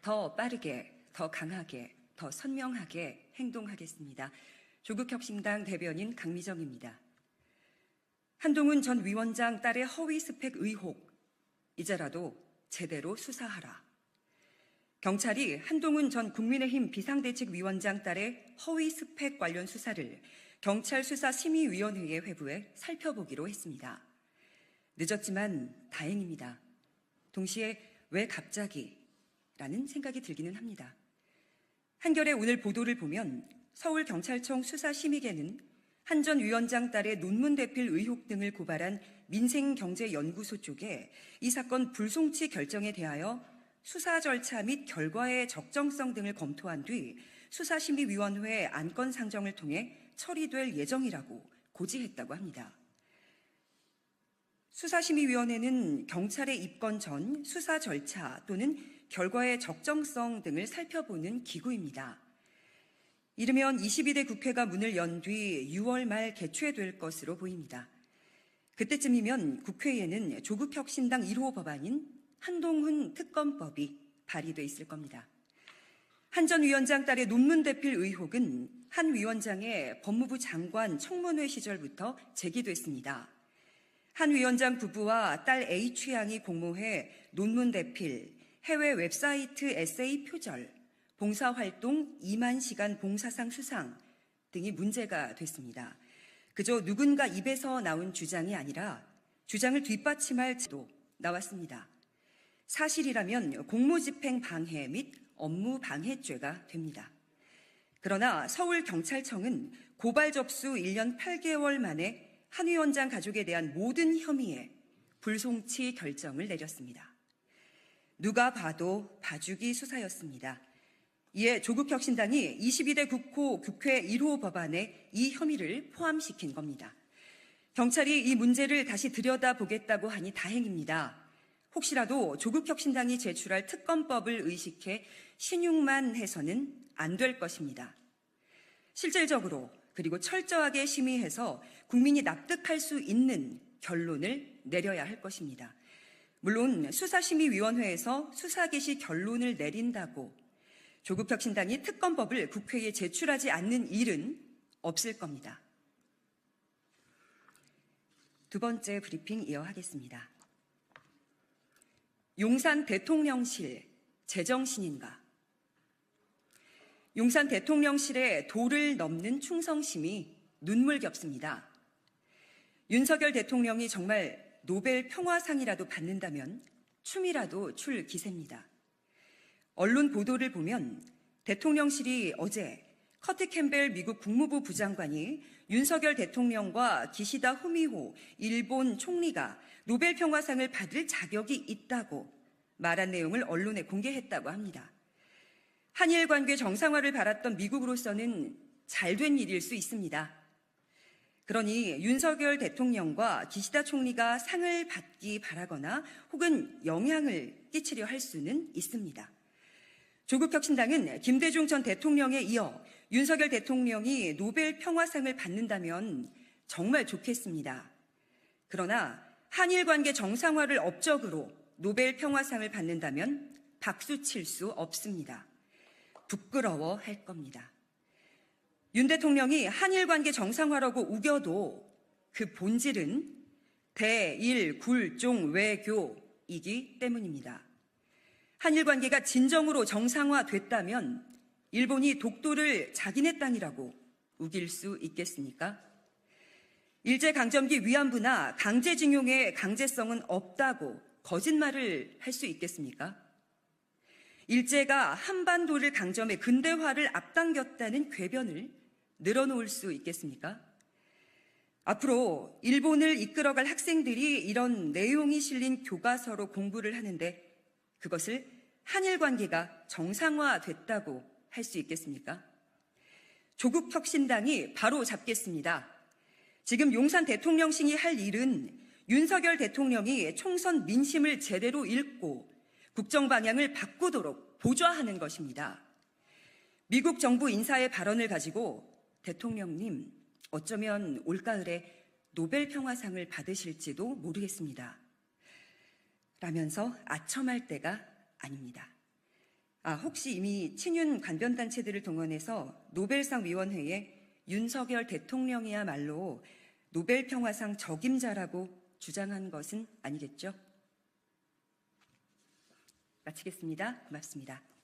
더 빠르게, 더 강하게, 더 선명하게 행동하겠습니다. 조국혁신당 대변인 강미정입니다. 한동훈 전 위원장 딸의 허위 스펙 의혹, 이제라도 제대로 수사하라. 경찰이 한동훈 전 국민의힘 비상대책위원장 딸의 허위 스펙 관련 수사를 경찰수사심의위원회에 회부해 살펴보기로 했습니다. 늦었지만 다행입니다. 동시에 왜 갑자기? 라는 생각이 들기는 합니다. 한겨레 오늘 보도를 보면 서울경찰청 수사심의계는 한 전 위원장 딸의 논문 대필 의혹 등을 고발한 민생경제연구소 쪽에 이 사건 불송치 결정에 대하여 수사 절차 및 결과의 적정성 등을 검토한 뒤 수사심의위원회 안건 상정을 통해 처리될 예정이라고 고지했다고 합니다. 수사심의위원회는 경찰의 입건 전 수사 절차 또는 결과의 적정성 등을 살펴보는 기구입니다. 이르면 22대 국회가 문을 연 뒤 6월 말 개최될 것으로 보입니다. 그때쯤이면 국회에는 조국혁신당 1호 법안인 한동훈 특검법이 발의돼 있을 겁니다. 한 전 위원장 딸의 논문 대필 의혹은 한 위원장의 법무부 장관 청문회 시절부터 제기됐습니다. 한 위원장 부부와 딸 H양이 공모해 논문 대필, 해외 웹사이트 에세이 표절, 봉사활동 2만 시간 봉사상 수상 등이 문제가 됐습니다. 그저 누군가 입에서 나온 주장이 아니라 주장을 뒷받침할 지도 나왔습니다. 사실이라면 공무집행 방해 및 업무 방해죄가 됩니다. 그러나 서울경찰청은 고발 접수 1년 8개월 만에 한 위원장 가족에 대한 모든 혐의에 불송치 결정을 내렸습니다. 누가 봐도 봐주기 수사였습니다. 이에 조국혁신당이 22대 국회 1호 법안에 이 혐의를 포함시킨 겁니다. 경찰이 이 문제를 다시 들여다보겠다고 하니 다행입니다. 혹시라도 조국혁신당이 제출할 특검법을 의식해 신용만 해서는 안 될 것입니다. 실질적으로 그리고 철저하게 심의해서 국민이 납득할 수 있는 결론을 내려야 할 것입니다. 물론 수사심의위원회에서 수사 개시 결론을 내린다고 조국혁신당이 특검법을 국회에 제출하지 않는 일은 없을 겁니다. 두 번째 브리핑 이어하겠습니다. 용산 대통령실 제정신인가? 용산 대통령실의 도를 넘는 충성심이 눈물겹습니다. 윤석열 대통령이 정말 노벨 평화상이라도 받는다면 춤이라도 출 기세입니다. 언론 보도를 보면 대통령실이 어제 커트 캠벨 미국 국무부 부장관이 윤석열 대통령과 기시다 후미호 일본 총리가 노벨 평화상을 받을 자격이 있다고 말한 내용을 언론에 공개했다고 합니다. 한일 관계 정상화를 바랐던 미국으로서는 잘된 일일 수 있습니다. 그러니 윤석열 대통령과 기시다 총리가 상을 받기 바라거나 혹은 영향을 끼치려 할 수는 있습니다. 조국혁신당은 김대중 전 대통령에 이어 윤석열 대통령이 노벨 평화상을 받는다면 정말 좋겠습니다. 그러나 한일 관계 정상화를 업적으로 노벨 평화상을 받는다면 박수 칠 수 없습니다. 부끄러워할 겁니다. 윤 대통령이 한일 관계 정상화라고 우겨도 그 본질은 대일 굴종 외교이기 때문입니다. 한일 관계가 진정으로 정상화됐다면 일본이 독도를 자기네 땅이라고 우길 수 있겠습니까? 일제강점기 위안부나 강제징용의 강제성은 없다고 거짓말을 할 수 있겠습니까? 일제가 한반도를 강점해 근대화를 앞당겼다는 궤변을 늘어놓을 수 있겠습니까? 앞으로 일본을 이끌어갈 학생들이 이런 내용이 실린 교과서로 공부를 하는데 그것을 한일 관계가 정상화됐다고 할 수 있겠습니까? 조국혁신당이 바로 잡겠습니다. 지금 용산 대통령실이 할 일은 윤석열 대통령이 총선 민심을 제대로 읽고 국정 방향을 바꾸도록 보좌하는 것입니다. 미국 정부 인사의 발언을 가지고 대통령님, 어쩌면 올가을에 노벨 평화상을 받으실지도 모르겠습니다. 라면서 아첨할 때가 아닙니다. 혹시 이미 친윤 관변단체들을 동원해서 노벨상 위원회에 윤석열 대통령이야말로 노벨 평화상 적임자라고 주장한 것은 아니겠죠? 마치겠습니다. 고맙습니다.